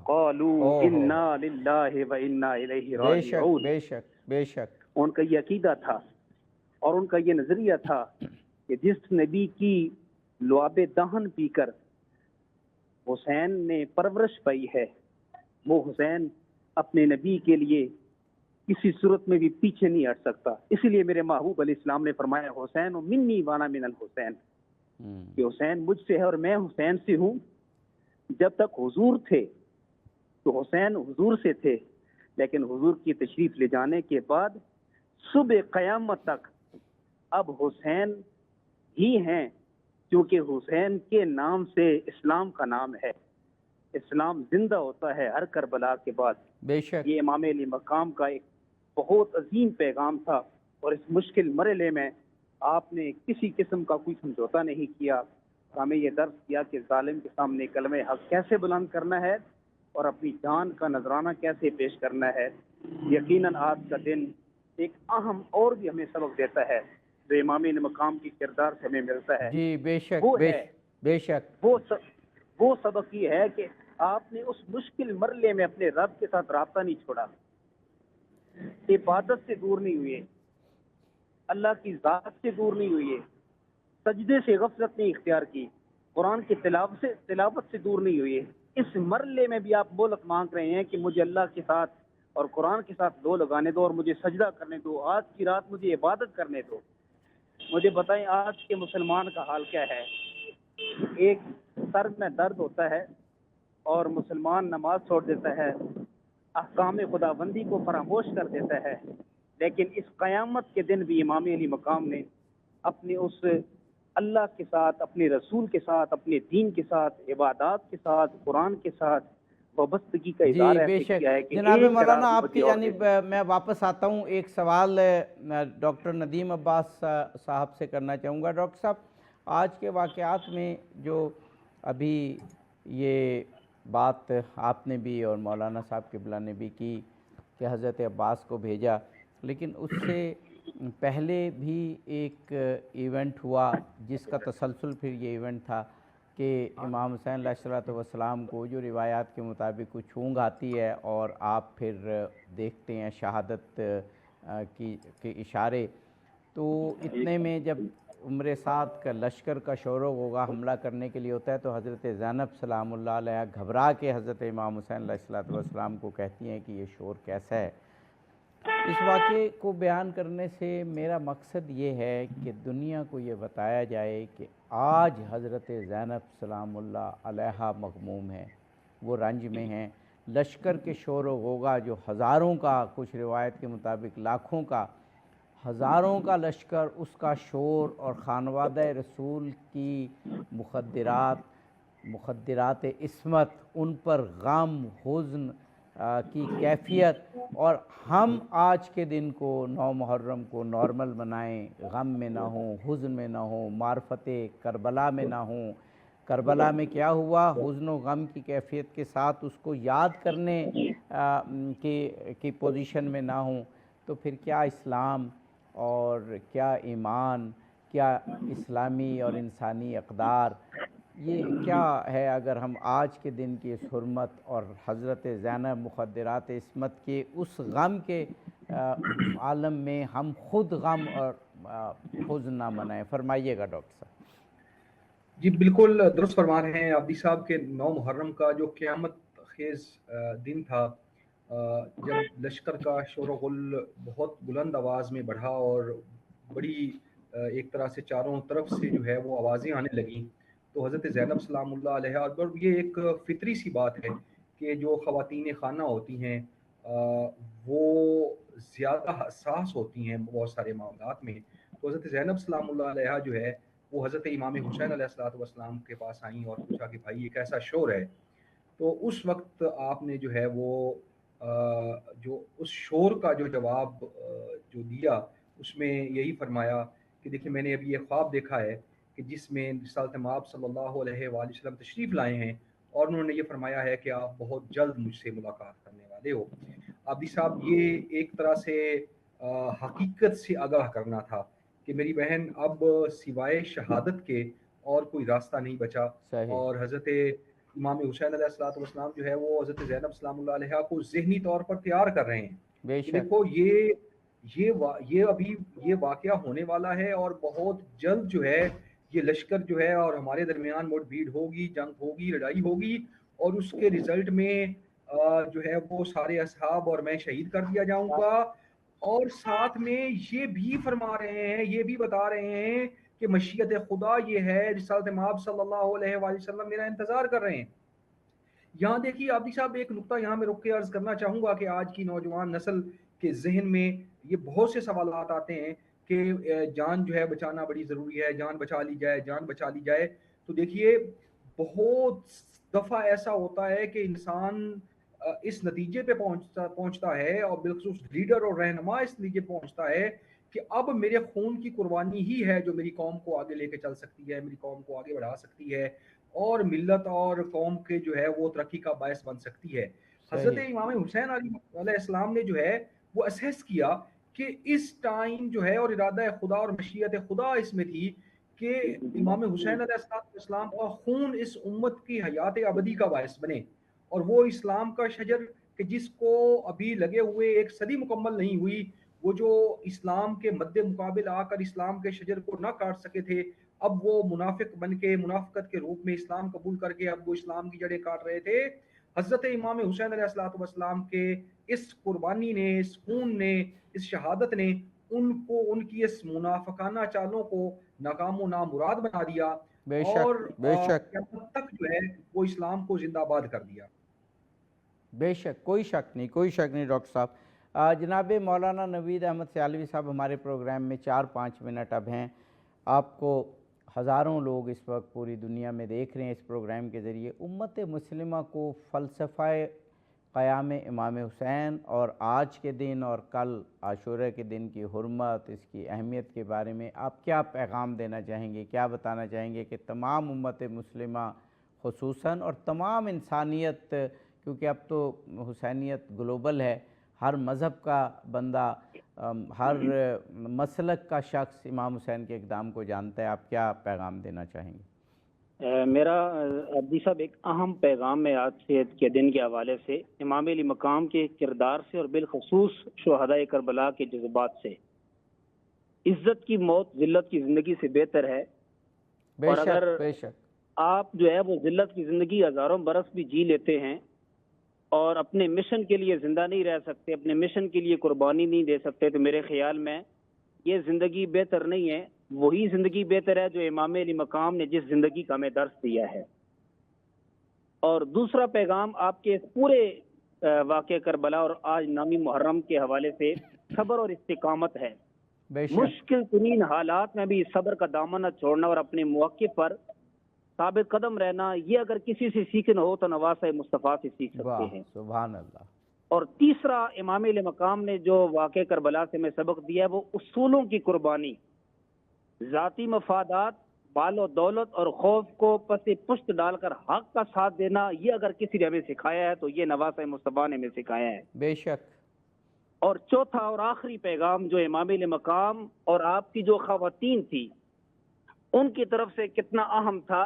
قالوا انا للہ و انا الیہ راجعون۔ بے شک، بے شک۔ ان کا یہ عقیدہ تھا اور ان کا یہ نظریہ تھا کہ جس نبی کی لعاب دہن پی کر حسین نے پرورش پائی ہے، وہ حسین اپنے نبی کے لیے کسی صورت میں بھی پیچھے نہیں ہٹ سکتا۔ اسی لیے میرے محبوب علیہ السلام نے فرمایا حسین منی وانا من الحسین، کہ حسین مجھ سے ہے اور میں حسین سے ہوں۔ جب تک حضور تھے تو حسین حضور سے تھے، لیکن حضور کی تشریف لے جانے کے بعد صبح قیامت تک اب حسین ہی ہیں، کیونکہ حسین کے نام سے اسلام کا نام ہے۔ اسلام زندہ ہوتا ہے ہر کربلا کے بعد۔ بے شک، یہ امام علی مقام کا ایک بہت عظیم پیغام تھا، اور اس مشکل مرحلے میں آپ نے کسی قسم کا کوئی سمجھوتا نہیں کیا، ہمیں یہ درس کیا کہ ظالم کے سامنے کلمہ حق کیسے بلند کرنا ہے اور اپنی جان کا نذرانہ کیسے پیش کرنا ہے۔ یقیناً آج کا دن ایک اہم اور بھی ہمیں سبق دیتا ہے جو امام علی مقام کی کردار سے ہمیں ملتا ہے۔ جی بے شک، بے شک۔ وہ سبق یہ ہے کہ آپ نے اس مشکل مرحلے میں اپنے رب کے ساتھ رابطہ نہیں چھوڑا، عبادت سے دور نہیں ہوئے، اللہ کی ذات سے دور نہیں ہوئے، سجدے سے غفلت نہیں اختیار کی، قرآن کی تلاوت سے دور نہیں ہوئے۔ اس مرحلے میں بھی آپ مہلت مانگ رہے ہیں کہ مجھے اللہ کے ساتھ اور قرآن کے ساتھ لو لگانے دو اور مجھے سجدہ کرنے دو، آج کی رات مجھے عبادت کرنے دو۔ مجھے بتائیں آج کے مسلمان کا حال کیا ہے؟ ایک سر میں درد ہوتا ہے اور مسلمان نماز چھوڑ دیتا ہے، احکام خداوندی کو فراموش کر دیتا ہے، لیکن اس قیامت کے دن بھی امام علی مقام نے اپنے اس اللہ کے ساتھ، اپنے رسول کے ساتھ، اپنے دین کے ساتھ، عبادات کے ساتھ، قرآن کے ساتھ وابستگی کا اظہار ایسے کیا ہے کہ جناب مولانا آپ کی جانب میں واپس آتا ہوں، ایک سوال ڈاکٹر ندیم عباس صاحب سے کرنا چاہوں گا۔ ڈاکٹر صاحب، آج کے واقعات میں جو ابھی یہ بات آپ نے بھی اور مولانا صاحب قبلہ نے بھی کی کہ حضرت عباس کو بھیجا، لیکن اس سے پہلے بھی ایک ایونٹ ہوا جس کا تسلسل پھر یہ ایونٹ تھا کہ امام حسین علیہ السلام کو جو روایات کے مطابق کچھ اونگ آتی ہے اور آپ پھر دیکھتے ہیں شہادت کے اشارے، تو اتنے میں جب عمر سعد کا لشکر کا شور و غوغا حملہ کرنے کے لیے ہوتا ہے تو حضرت زینب سلام اللہ علیہ گھبرا کے حضرت امام حسین علیہ السلام کو کہتی ہیں کہ یہ شور کیسا ہے۔ اس واقعے کو بیان کرنے سے میرا مقصد یہ ہے کہ دنیا کو یہ بتایا جائے کہ آج حضرت زینب سلام اللہ علیہ مغموم ہے، وہ رنج میں ہیں، لشکر کے شور و غوغا جو ہزاروں کا، کچھ روایت کے مطابق لاکھوں کا، ہزاروں کا لشکر، اس کا شور اور خانوادہ رسول کی مخدرات عصمت، ان پر غم حزن کی کیفیت، اور ہم آج کے دن کو 9 محرم کو نارمل منائیں، غم میں نہ ہوں، حزن میں نہ ہوں، معرفت کربلا میں نہ ہوں، کربلا میں کیا ہوا، حزن و غم کی کیفیت کے ساتھ اس کو یاد کرنے کی پوزیشن میں نہ ہوں، تو پھر کیا اسلام اور کیا ایمان، کیا اسلامی اور انسانی اقدار، یہ کیا ہے اگر ہم آج کے دن کی اس حرمت اور حضرت زینب مخدرات عصمت کے اس غم کے عالم میں ہم خود غم اور حزن نہ منائیں؟ فرمائیے گا ڈاکٹر صاحب۔ جی بالکل درست فرما رہے ہیں عابدی صاحب کے 9 محرم کا جو قیامت خیز دن تھا، جب لشکر کا شور و غل بہت بلند آواز میں بڑھا اور بڑی ایک طرح سے چاروں طرف سے جو ہے وہ آوازیں آنے لگیں، تو حضرت زینب سلام اللہ علیہ، اور یہ ایک فطری سی بات ہے کہ جو خواتین خانہ ہوتی ہیں وہ زیادہ حساس ہوتی ہیں بہت سارے معاملات میں، تو حضرت زینب سلام اللہ علیہ جو ہے وہ حضرت امام حسین علیہ السلام کے پاس آئیں اور پوچھا کہ بھائی یہ کیسا شور ہے؟ تو اس وقت آپ نے جو ہے وہ جو اس شور کا جو جواب جو دیا اس میں یہی فرمایا کہ دیکھیں میں نے ابھی یہ خواب دیکھا ہے کہ جس میں رسالت مآب صلی اللہ علیہ وآلہ وسلم تشریف لائے ہیں اور انہوں نے یہ فرمایا ہے کہ آپ بہت جلد مجھ سے ملاقات کرنے والے ہو۔ عابدی صاحب یہ ایک طرح سے حقیقت سے آگاہ کرنا تھا کہ میری بہن اب سوائے شہادت کے اور کوئی راستہ نہیں بچا، صحیح۔ اور حضرت امام حسین علیہ السلام جو ہے وہ حضرت زینب سلام اللہ علیہ کو ذہنی طور پر تیار کر رہے ہیں بے کہ شک۔ دیکھو یہ ابھی یہ واقعہ ہونے والا ہے اور بہت جلد جو ہے یہ لشکر جو ہے اور ہمارے درمیان مٹ بھیڑ ہوگی، جنگ ہوگی، لڑائی ہوگی، اور اس کے رزلٹ میں جو ہے وہ سارے اصحاب اور میں شہید کر دیا جاؤں گا، اور ساتھ میں یہ بھی فرما رہے ہیں، یہ بھی بتا رہے ہیں کہ مشیت خدا یہ ہے، رسالت مآب صلی اللہ علیہ وآلہ وسلم میرا انتظار کر رہے ہیں۔ یہاں دیکھیے عابدی صاحب ایک نقطہ یہاں میں رک کے عرض کرنا چاہوں گا کہ آج کی نوجوان نسل کے ذہن میں یہ بہت سے سوالات آتے ہیں کہ جان جو ہے بچانا بڑی ضروری ہے، جان بچا لی جائے، جان بچا لی جائے۔ تو دیکھیے بہت دفعہ ایسا ہوتا ہے کہ انسان اس نتیجے پہ پہنچتا ہے، اور بالخصوص لیڈر اور رہنما اس نتیجے پہ پہنچتا ہے کہ اب میرے خون کی قربانی ہی ہے جو میری قوم کو آگے لے کے چل سکتی ہے، میری قوم کو آگے بڑھا سکتی ہے، اور ملت اور قوم کے جو ہے وہ ترقی کا باعث بن سکتی ہے۔ حضرت امام حسین علیہ السلام نے جو ہے وہ اسیس کیا کہ اس ٹائم جو ہے اور ارادہ خدا اور مشیت خدا اس میں تھی کہ امام حسین علیہ السلام کا خون اس امت کی حیات ابدی کا باعث بنے، اور وہ اسلام کا شجر کہ جس کو ابھی لگے ہوئے ایک صدی مکمل نہیں ہوئی، وہ جو اسلام کے مد مقابل آ کر اسلام کے شجر کو نہ کاٹ سکے تھے، اب وہ منافق بن کے منافقت کے روپ میں اسلام قبول کر کے اب وہ اسلام کی جڑیں کاٹ رہے تھے۔ حضرت امام حسین علیہ السلام کے اس قربانی نے، اس خون نے، اس شہادت نے ان کو ان کی اس منافقانہ چالوں کو ناکام و نامراد بنا دیا، بے اور شک، بے شک، قیامت تک جو ہے وہ اسلام کو زندہ باد کر دیا۔ بے شک، کوئی شک نہیں، کوئی شک نہیں ڈاکٹر صاحب۔ جناب مولانا نوید احمد سیالوی صاحب ہمارے پروگرام میں 4-5 منٹ اب ہیں، آپ کو ہزاروں لوگ اس وقت پوری دنیا میں دیکھ رہے ہیں اس پروگرام کے ذریعے، امت مسلمہ کو فلسفہ قیام امام حسین اور آج کے دن اور کل عاشورہ کے دن کی حرمت، اس کی اہمیت کے بارے میں آپ کیا پیغام دینا چاہیں گے، کیا بتانا چاہیں گے کہ تمام امت مسلمہ خصوصاً اور تمام انسانیت، کیونکہ اب تو حسینیت گلوبل ہے، ہر مذہب کا بندہ، ہر مسلک کا شخص امام حسین کے اقدام کو جانتا ہے، آپ کیا پیغام دینا چاہیں گے؟ میرا عبدی صاحب ایک اہم پیغام ہے آج کے دن کے حوالے سے، امام علی مقام کے کردار سے اور بالخصوص شہدائے کربلا کے جذبات سے۔ عزت کی موت ذلت کی زندگی سے بہتر ہے، اور اگر آپ جو ہے وہ ذلت کی زندگی ہزاروں برس بھی جی لیتے ہیں اور اپنے مشن کے لیے زندہ نہیں رہ سکتے، اپنے مشن کے لیے قربانی نہیں دے سکتے، تو میرے خیال میں یہ زندگی بہتر نہیں ہے۔ وہی زندگی بہتر ہے جو امام علی مقام نے جس زندگی کا ہمیں درس دیا ہے۔ اور دوسرا پیغام آپ کے پورے واقعہ کربلا اور آج نامی محرم کے حوالے سے صبر اور استقامت ہے۔ مشکل ترین حالات میں بھی صبر کا دامن نہ چھوڑنا اور اپنے موقف پر ثابت قدم رہنا، یہ اگر کسی سے سیکھنا ہو تو نواسہ مصطفیٰ سے سیکھ سکتے ہیں۔ سبحان اللہ۔ اور تیسرا امام علیہ مقام نے جو واقعہ کربلا سے ہمیں سبق دیا ہے وہ اصولوں کی قربانی، ذاتی مفادات مال و دولت اور خوف کو پس پشت ڈال کر حق کا ساتھ دینا، یہ اگر کسی نے ہمیں سکھایا ہے تو یہ نواسۂ مصطفیٰ نے ہمیں سکھایا ہے۔ بے شک۔ اور چوتھا اور آخری پیغام جو امام علیہ مقام اور آپ کی جو خواتین تھی ان کی طرف سے کتنا اہم تھا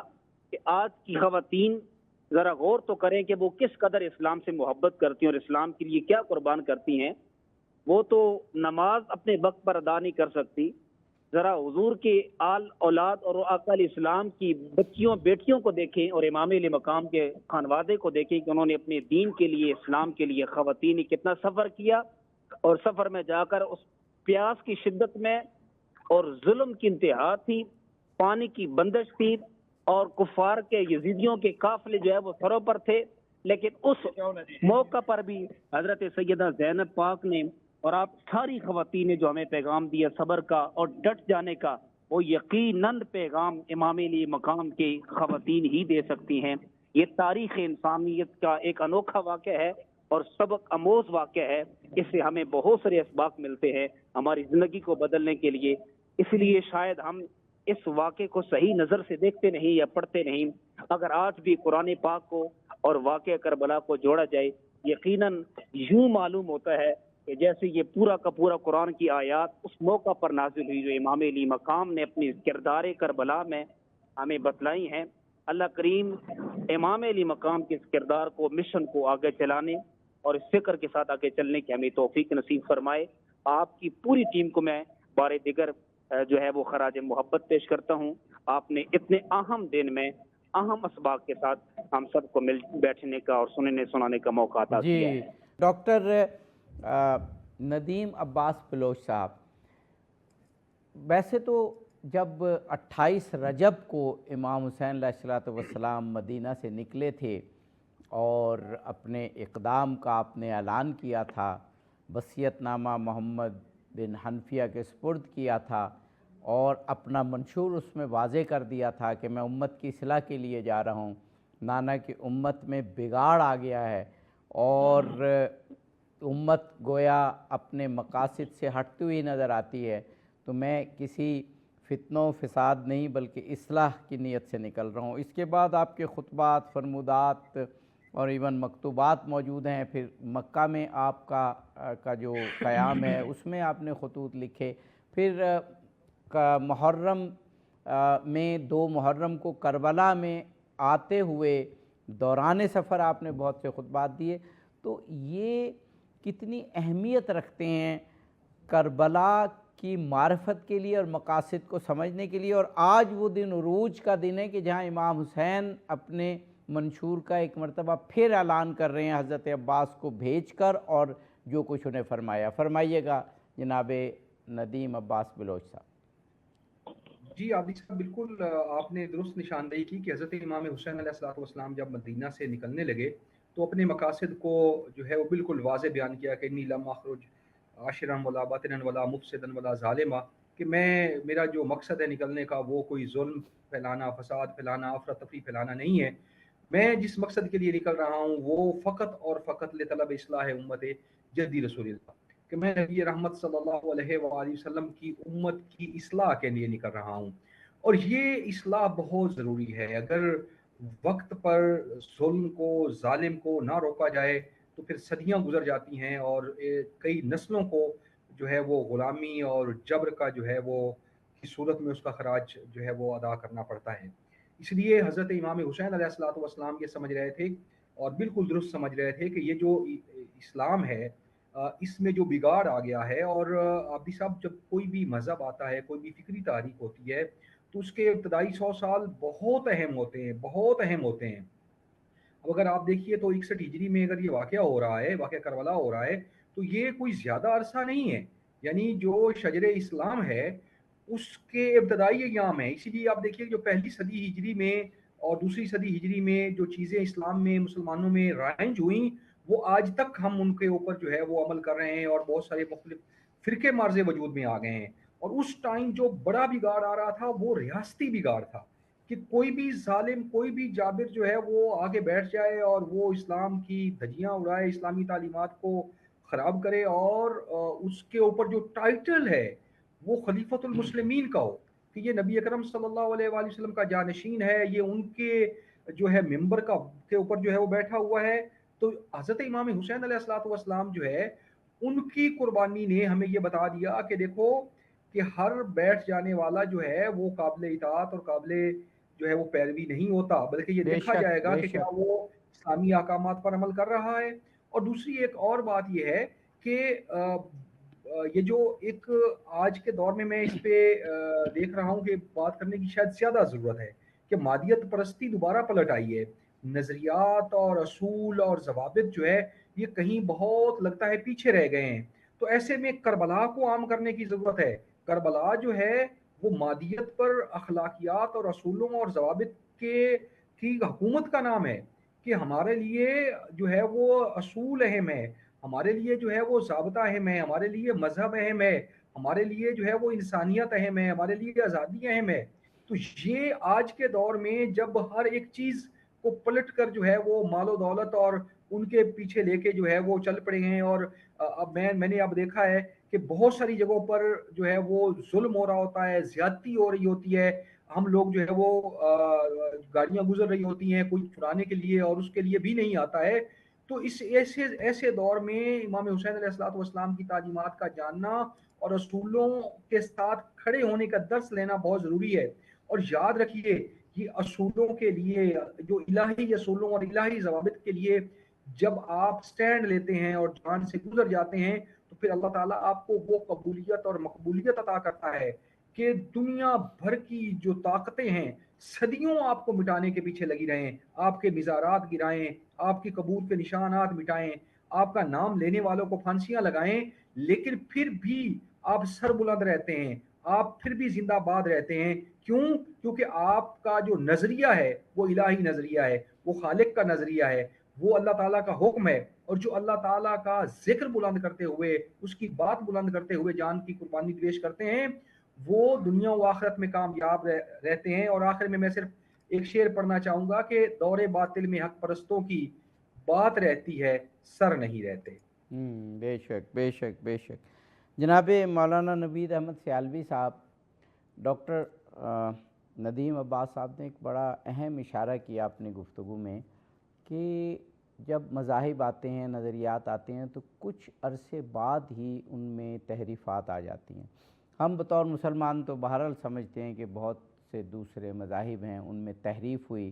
کہ آج کی خواتین ذرا غور تو کریں کہ وہ کس قدر اسلام سے محبت کرتی ہیں اور اسلام کے لیے کیا قربان کرتی ہیں۔ وہ تو نماز اپنے وقت پر ادا نہیں کر سکتی، ذرا حضور کے آل اولاد اور آقا علیہ السلام کی بچیوں بیٹیوں کو دیکھیں اور امام علیہ مقام کے خانوادے کو دیکھیں کہ انہوں نے اپنے دین کے لیے، اسلام کے لیے خواتین نے کتنا سفر کیا، اور سفر میں جا کر اس پیاس کی شدت میں اور ظلم کی انتہا تھی، پانی کی بندش تھی، اور کفار کے یزیدیوں کے قافلے جو ہے وہ سروں پر تھے، لیکن اس موقع پر بھی حضرت سیدہ زینب پاک نے اور آپ ساری خواتین نے جو ہمیں پیغام دیا صبر کا اور ڈٹ جانے کا، وہ یقیناً پیغام امام علیہ مقام کی خواتین ہی دے سکتی ہیں۔ یہ تاریخ انسانیت کا ایک انوکھا واقعہ ہے اور سبق آموز واقعہ ہے۔ اس سے ہمیں بہت سارے اسباق ملتے ہیں ہماری زندگی کو بدلنے کے لیے۔ اس لیے شاید ہم اس واقعے کو صحیح نظر سے دیکھتے نہیں یا پڑھتے نہیں۔ اگر آج بھی قرآن پاک کو اور واقعہ کربلا کو جوڑا جائے، یقیناً یوں معلوم ہوتا ہے کہ جیسے یہ پورا کا پورا قرآن کی آیات اس موقع پر نازل ہوئی جو امام علی مقام نے اپنی کردار کربلا میں ہمیں بتلائی ہیں۔ اللہ کریم امام علی مقام کے اس کردار کو، مشن کو آگے چلانے اور اس فکر کے ساتھ آگے چلنے کی ہمیں توفیق نصیب فرمائے۔ آپ کی پوری ٹیم کو میں بار دیگر جو ہے وہ خراج محبت پیش کرتا ہوں۔ آپ نے اتنے اہم دن میں اہم اسباق کے ساتھ ہم سب کو مل بیٹھنے کا اور سننے سنانے کا موقع عطا کیا ہے۔ ڈاکٹر ندیم عباس بلوچ صاحب، ویسے تو جب 28 رجب کو امام حسین علیہ الصلوۃ والسلام مدینہ سے نکلے تھے اور اپنے اقدام کا آپ نے اعلان کیا تھا، وصیت نامہ محمد بن حنفیہ کے سپرد کیا تھا اور اپنا منشور اس میں واضح کر دیا تھا کہ میں امت کی اصلاح کے لیے جا رہا ہوں، نانا کہ امت میں بگاڑ آ گیا ہے اور امت گویا اپنے مقاصد سے ہٹتی ہوئی نظر آتی ہے، تو میں کسی فتنہ و فساد نہیں بلکہ اصلاح کی نیت سے نکل رہا ہوں۔ اس کے بعد آپ کے خطبات، فرمودات اور ایون مکتوبات موجود ہیں۔ پھر مکہ میں آپ کا جو قیام ہے اس میں آپ نے خطوط لکھے۔ پھر محرم میں 2 محرم کو کربلا میں آتے ہوئے دوران سفر آپ نے بہت سے خطبات دیے۔ تو یہ کتنی اہمیت رکھتے ہیں کربلا کی معرفت کے لیے اور مقاصد کو سمجھنے کے لیے، اور آج وہ دن عروج کا دن ہے کہ جہاں امام حسین اپنے منشور کا ایک مرتبہ پھر اعلان کر رہے ہیں حضرت عباس کو بھیج کر، اور جو کچھ انہیں فرمائیے گا جناب ندیم عباس بلوچ صاحب۔ جی عابد صاحب، بالکل آپ نے درست نشاندہی کی کہ حضرت امام حسین علیہ الصلوۃ والسلام جب مدینہ سے نکلنے لگے تو اپنے مقاصد کو جو ہے وہ بالکل واضح بیان کیا کہ انی لم اخرج عاشرا ولا باطنا ولا مفسدا ولا ظالما، کہ میرا جو مقصد ہے نکلنے کا وہ کوئی ظلم پھیلانا، فساد پھیلانا، افراتفری پھیلانا نہیں ہے۔ میں جس مقصد کے لیے نکل رہا ہوں وہ فقط اور فقط لطلب اصلاح امت جدی رسول اللہ، کہ میں نبی رحمت صلی اللہ علیہ وآلہ وسلم کی امت کی اصلاح کے لیے نکل رہا ہوں، اور یہ اصلاح بہت ضروری ہے۔ اگر وقت پر ظلم کو، ظالم کو نہ روکا جائے تو پھر صدیاں گزر جاتی ہیں اور کئی نسلوں کو جو ہے وہ غلامی اور جبر کا جو ہے وہ کی صورت میں اس کا خراج جو ہے وہ ادا کرنا پڑتا ہے۔ اس لیے حضرت امام حسین علیہ الصلوۃ والسلام یہ سمجھ رہے تھے اور بالکل درست سمجھ رہے تھے کہ یہ جو اسلام ہے اس میں جو بگاڑ آ گیا ہے، اور عابدی صاحب جب کوئی بھی مذہب آتا ہے، کوئی بھی فکری تحریک ہوتی ہے تو اس کے ابتدائی 100 سال بہت اہم ہوتے ہیں، بہت اہم ہوتے ہیں۔ اب اگر آپ دیکھیے تو 61 ہجری میں اگر یہ واقعہ ہو رہا ہے، واقعہ کربلا ہو رہا ہے، تو یہ کوئی زیادہ عرصہ نہیں ہے، یعنی جو شجر اسلام ہے اس کے ابتدائی ایام ہیں۔ اسی لیے آپ دیکھیے جو پہلی صدی ہجری میں اور دوسری صدی ہجری میں جو چیزیں اسلام میں مسلمانوں میں رائج ہوئیں وہ آج تک ہم ان کے اوپر جو ہے وہ عمل کر رہے ہیں، اور بہت سارے مختلف فرقے مارزے وجود میں آ گئے ہیں۔ اور اس ٹائم جو بڑا بگاڑ آ رہا تھا وہ ریاستی بگاڑ تھا، کہ کوئی بھی ظالم، کوئی بھی جابر جو ہے وہ آگے بیٹھ جائے اور وہ اسلام کی دھجیاں اڑائے، اسلامی تعلیمات کو خراب کرے، اور اس کے اوپر جو ٹائٹل ہے وہ خلیفۃ المسلمین کا ہو، کہ یہ نبی اکرم صلی اللہ علیہ وآلہ وسلم کا جانشین ہے، یہ ان کے جو ہے ممبر کے اوپر جو ہے وہ بیٹھا ہوا ہے، تو حضرت امام حسین علیہ الصلوۃ والسلام جو ہے ان کی قربانی نے ہمیں یہ بتا دیا کہ دیکھو کہ ہر بیٹھ جانے والا جو ہے وہ قابل اطاعت اور قابل جو ہے وہ پیروی نہیں ہوتا، بلکہ یہ بے دیکھا شک جائے گا بے کہ کیا شک وہ اسلامی احکامات پر عمل کر رہا ہے۔ اور دوسری ایک اور بات یہ ہے کہ یہ جو ایک آج کے دور میں اس پہ دیکھ رہا ہوں کہ بات کرنے کی شاید زیادہ ضرورت ہے کہ مادیت پرستی دوبارہ پلٹ آئی ہے، نظریات اور اصول اور ضوابط جو ہے یہ کہیں بہت لگتا ہے پیچھے رہ گئے ہیں۔ تو ایسے میں کربلا کو عام کرنے کی ضرورت ہے۔ کربلا جو ہے وہ مادیت پر اخلاقیات اور اصولوں اور ضوابط کی حکومت کا نام ہے، کہ ہمارے لیے جو ہے وہ اصول اہم ہے، ہمارے لیے جو ہے وہ ضابطہ اہم ہے، ہمارے لیے مذہب اہم ہے، ہمارے لیے جو ہے وہ انسانیت اہم ہے، ہمارے لیے آزادی اہم ہے۔ تو یہ آج کے دور میں جب ہر ایک چیز کو پلٹ کر جو ہے وہ مال و دولت اور ان کے پیچھے لے کے جو ہے وہ چل پڑے ہیں، اور اب میں نے اب دیکھا ہے کہ بہت ساری جگہوں پر جو ہے وہ ظلم ہو رہا ہوتا ہے، زیادتی ہو رہی ہوتی ہے، ہم لوگ جو ہے وہ گاڑیاں گزر رہی ہوتی ہیں کوئی چھڑانے کے لیے اور اس کے لیے بھی نہیں آتا ہے۔ تو اس ایسے دور میں امام حسین علیہ الصلوۃ والسلام کی تعلیمات کا جاننا اور اصولوں کے ساتھ کھڑے ہونے کا درس لینا بہت ضروری ہے۔ اور یاد رکھیے یہ اصولوں کے لیے، جو الہی اصولوں اور الہی ضوابط کے لیے جب آپ سٹینڈ لیتے ہیں اور جان سے گزر جاتے ہیں تو پھر اللہ تعالیٰ آپ کو وہ قبولیت اور مقبولیت عطا کرتا ہے کہ دنیا بھر کی جو طاقتیں ہیں صدیوں آپ کو مٹانے کے پیچھے لگی رہیں، آپ کے مزارات گرائیں، آپ کی قبول کے نشانات مٹائیں، آپ کا نام لینے والوں کو پھانسیاں لگائیں، لیکن پھر بھی آپ سر بلند رہتے ہیں، آپ پھر بھی زندہ باد رہتے ہیں۔ کیوں؟ کیونکہ آپ کا جو نظریہ ہے وہ الہی نظریہ ہے، وہ خالق کا نظریہ ہے، وہ اللہ تعالیٰ کا حکم ہے، اور جو اللہ تعالیٰ کا ذکر بلند کرتے ہوئے، اس کی بات بلند کرتے ہوئے جان کی قربانی پیش کرتے ہیں، وہ دنیا و آخرت میں کامیاب رہتے ہیں۔ اور آخر میں صرف ایک شعر پڑھنا چاہوں گا کہ دور باطل میں حق پرستوں کی بات رہتی ہے، سر نہیں رہتے۔ بے شک بے شک بے شک۔ جناب مولانا نوید احمد سیالوی صاحب، ڈاکٹر ندیم عباس صاحب نے ایک بڑا اہم اشارہ کیا اپنی گفتگو میں کہ جب مذاہب آتے ہیں، نظریات آتے ہیں تو کچھ عرصے بعد ہی ان میں تحریفات آ جاتی ہیں۔ ہم بطور مسلمان تو بہرحال سمجھتے ہیں کہ بہت سے دوسرے مذاہب ہیں، ان میں تحریف ہوئی،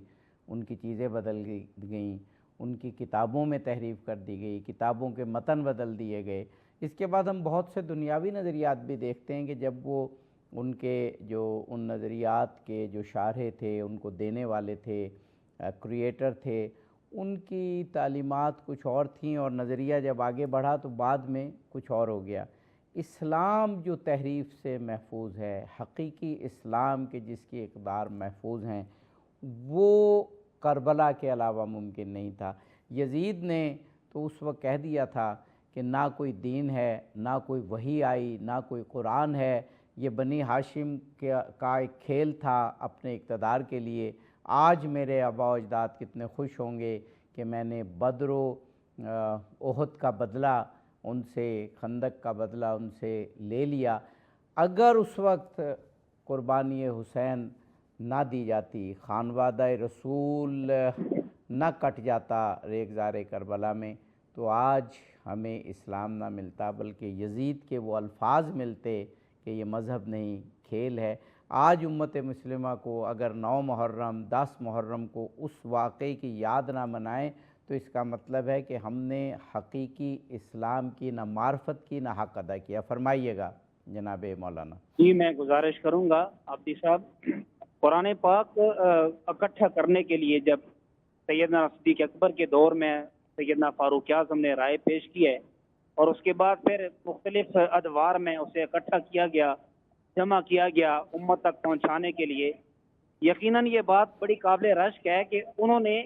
ان کی چیزیں بدل گئیں، ان کی کتابوں میں تحریف کر دی گئی، کتابوں کے متن بدل دیے گئے۔ اس کے بعد ہم بہت سے دنیاوی نظریات بھی دیکھتے ہیں کہ جب وہ ان کے جو ان نظریات کے جو شارح تھے، ان کو دینے والے تھے، کریٹر تھے، ان کی تعلیمات کچھ اور تھیں اور نظریہ جب آگے بڑھا تو بعد میں کچھ اور ہو گیا۔ اسلام جو تحریف سے محفوظ ہے، حقیقی اسلام کے جس کی اقدار محفوظ ہیں، وہ کربلا کے علاوہ ممکن نہیں تھا۔ یزید نے تو اس وقت کہہ دیا تھا کہ نہ کوئی دین ہے، نہ کوئی وحی آئی، نہ کوئی قرآن ہے، یہ بنی ہاشم کا ایک کھیل تھا اپنے اقتدار کے لیے۔ آج میرے آباء و اجداد کتنے خوش ہوں گے کہ میں نے بدر و احد کا بدلہ ان سے، خندق کا بدلہ ان سے لے لیا۔ اگر اس وقت قربانی حسین نہ دی جاتی، خانوادہ رسول نہ کٹ جاتا ریگزار کربلا میں، تو آج ہمیں اسلام نہ ملتا، بلکہ یزید کے وہ الفاظ ملتے کہ یہ مذہب نہیں، کھیل ہے۔ آج امت مسلمہ کو اگر 9 محرم 10 محرم کو اس واقعے کی یاد نہ منائیں تو اس کا مطلب ہے کہ ہم نے حقیقی اسلام کی نہ معرفت کی نہ حق ادا کیا۔ فرمائیے گا جناب مولانا۔ جی میں گزارش کروں گا عابدی صاحب، قرآن پاک اکٹھا کرنے کے لیے جب سیدنا صدیق اکبر کے دور میں سیدنا فاروق اعظم نے رائے پیش کی ہے، اور اس کے بعد پھر مختلف ادوار میں اسے اکٹھا کیا گیا، جمع کیا گیا امت تک پہنچانے کے لیے، یقیناً یہ بات بڑی قابل رشک ہے کہ انہوں نے،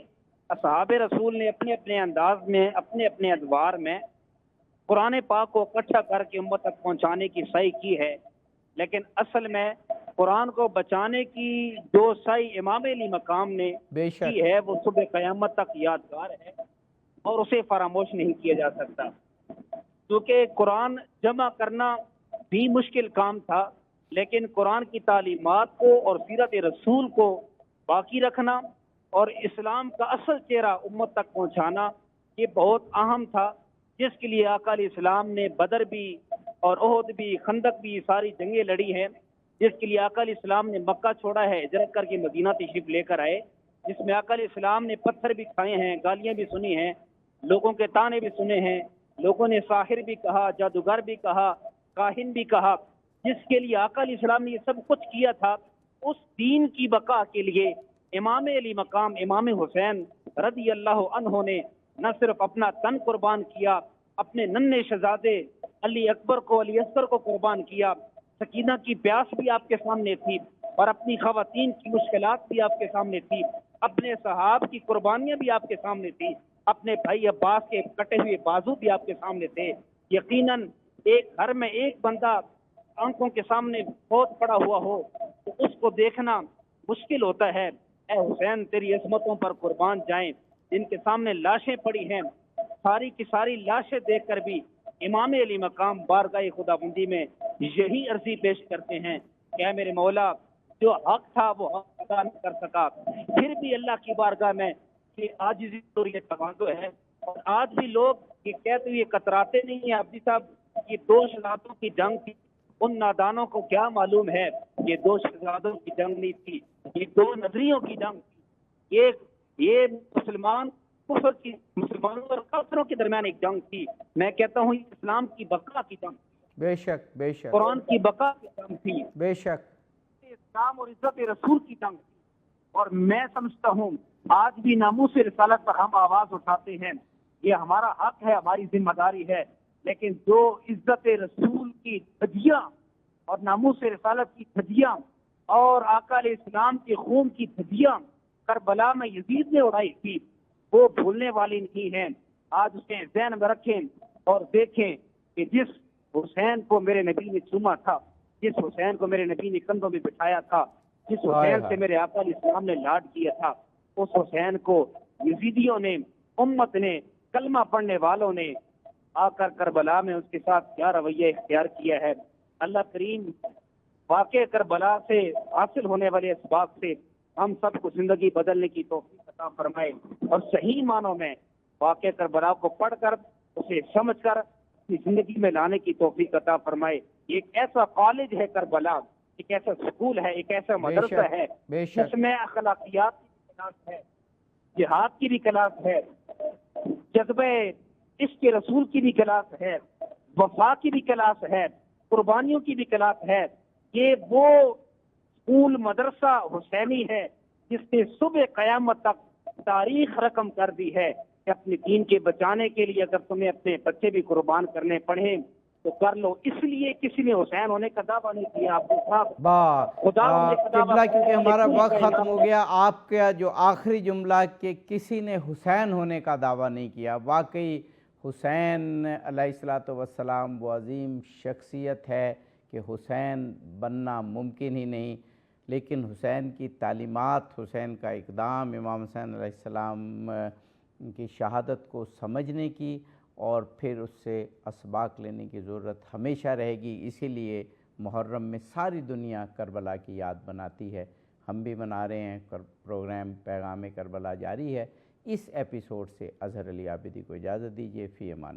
اصحاب رسول نے اپنے اپنے انداز میں، اپنے اپنے ادوار میں قرآن پاک کو اکٹھا کر کے امت تک پہنچانے کی سعی کی ہے، لیکن اصل میں قرآن کو بچانے کی جو سعی امام علی مقام نے کی ہے وہ صبح قیامت تک یادگار ہے اور اسے فراموش نہیں کیا جا سکتا، کیونکہ قرآن جمع کرنا بھی مشکل کام تھا، لیکن قرآن کی تعلیمات کو اور سیرت رسول کو باقی رکھنا اور اسلام کا اصل چہرہ امت تک پہنچانا یہ بہت اہم تھا، جس کے لیے آقا علیہ السلام نے بدر بھی اور احد بھی، خندق بھی، ساری جنگیں لڑی ہیں، جس کے لیے آقا علیہ السلام نے مکہ چھوڑا ہے، ہجرت کر کے مدینہ تشریف لے کر آئے، جس میں آقا علیہ السلام نے پتھر بھی کھائے ہیں، گالیاں بھی سنی ہیں، لوگوں کے طعنے بھی سنے ہیں، لوگوں نے ساحر بھی کہا، جادوگر بھی کہا، کاہن بھی کہا، جس کے لیے آقا علیہ السلام نے یہ سب کچھ کیا تھا، اس دین کی بقا کے لیے امام علی مقام امام حسین رضی اللہ عنہ نے نہ صرف اپنا تن قربان کیا، اپنے ننھے شہزادے علی اکبر کو، علی اصغر کو قربان کیا، سکینہ کی پیاس بھی آپ کے سامنے تھی اور اپنی خواتین کی مشکلات بھی آپ کے سامنے تھی، اپنے صحاب کی قربانیاں بھی آپ کے سامنے تھی، اپنے بھائی عباس کے کٹے ہوئے بازو بھی آپ کے سامنے تھے۔ یقیناً ایک گھر میں ایک بندہ آنکھوں کے سامنے بہت پڑا ہوا ہو تو اس کو دیکھنا مشکل ہوتا ہے۔ اے حسین تیری عظمتوں پر قربان جائیں، جن کے سامنے لاشیں پڑی ہیں، ساری کی ساری لاشیں دیکھ کر بھی امام علی مقام بارگاہ خدا بندی میں یہی عرضی پیش کرتے ہیں کہ اے میرے مولا، جو حق تھا وہ حق ادا نہیں کر سکا، پھر بھی اللہ کی بارگاہ میں یہ عاجزی اور یہ تواضع ہے۔ اور آج بھی لوگ یہ کہتے ہوئے کتراتے نہیں ہیں عبدی صاحب، یہ دو شہزادوں کی جنگ تھی، ان نادانوں کو کیا معلوم ہے یہ دو شہزادوں کی جنگ نہیں تھی، یہ دو نظریوں کی جنگ تھی، یہ مسلمانوں اور کافروں کے درمیان ایک جنگ تھی۔ میں کہتا ہوں یہ اسلام کی بقا کی جنگ تھی، بے شک بے شک قرآن کی بقا کی جنگ تھی، بے شک اسلام اور عزت رسول کی جنگ تھی۔ اور میں سمجھتا ہوں آج بھی ناموس رسالت پر ہم آواز اٹھاتے ہیں، یہ ہمارا حق ہے، ہماری ذمہ داری ہے، لیکن جو عزت رسول کی دھجیاں اور ناموس رسالت کی دھجیاں اور آقا علیہ السلام کے خون کی دھجیاں کربلا میں یزید نے اڑائی تھی، وہ بھولنے والی نہیں ہیں۔ آج اسے ذہن میں رکھیں اور دیکھیں کہ جس حسین کو میرے نبی نے چوما تھا، جس حسین کو میرے نبی نے کندھوں میں بٹھایا تھا، جس حسین سے میرے آقا علیہ السلام نے لاڈ کیا تھا، اس حسین کو یزیدیوں نے، امت نے، کلمہ پڑھنے والوں نے آ کر کربلا میں اس کے ساتھ کیا رویہ اختیار کیا ہے۔ اللہ کریم واقع کربلا سے حاصل ہونے والے اسباب سے ہم سب کو زندگی بدلنے کی توفیق عطا فرمائے اور صحیح معنوں میں واقع کربلا کو پڑھ کر اسے سمجھ کر اپنی زندگی میں لانے کی توفیق عطا فرمائے۔ یہ ایک ایسا کالج ہے کربلا، ایک ایسا سکول ہے، ایک ایسا مدرسہ ہے جس میں اخلاقیات کی کلاس ہے، جہاد کی بھی کلاس ہے، جذبہ عشق رسول کی بھی کلاس ہے، وفا کی بھی کلاس ہے، قربانیوں کی بھی کلاس ہے۔ یہ وہ اسکول مدرسہ حسینی ہے جس نے صبح قیامت تک تاریخ رقم کر دی ہے کہ اپنے دین کے بچانے کے لیے اگر تمہیں اپنے بچے بھی قربان کرنے پڑیں تو کر لو۔ اس لیے کسی نے حسین ہونے کا دعویٰ نہیں کیا آپ قبلہ، کیونکہ ہمارا وقت ختم ہو گیا۔ آپ کا جو آخری جملہ کہ کسی نے حسین ہونے کا دعویٰ نہیں کیا، واقعی حسین علیہ السلام وہ عظیم شخصیت ہے کہ حسین بننا ممکن ہی نہیں، لیکن حسین کی تعلیمات، حسین کا اقدام، امام حسین علیہ السلام کی شہادت کو سمجھنے کی اور پھر اس سے اسباق لینے کی ضرورت ہمیشہ رہے گی۔ اسی لیے محرم میں ساری دنیا کربلا کی یاد مناتی ہے، ہم بھی منا رہے ہیں۔ پروگرام پیغام کربلا جاری ہے۔ اس ایپیسوڈ سے اظہر علی عابدی کو اجازت دیجیے، فی امان اللہ۔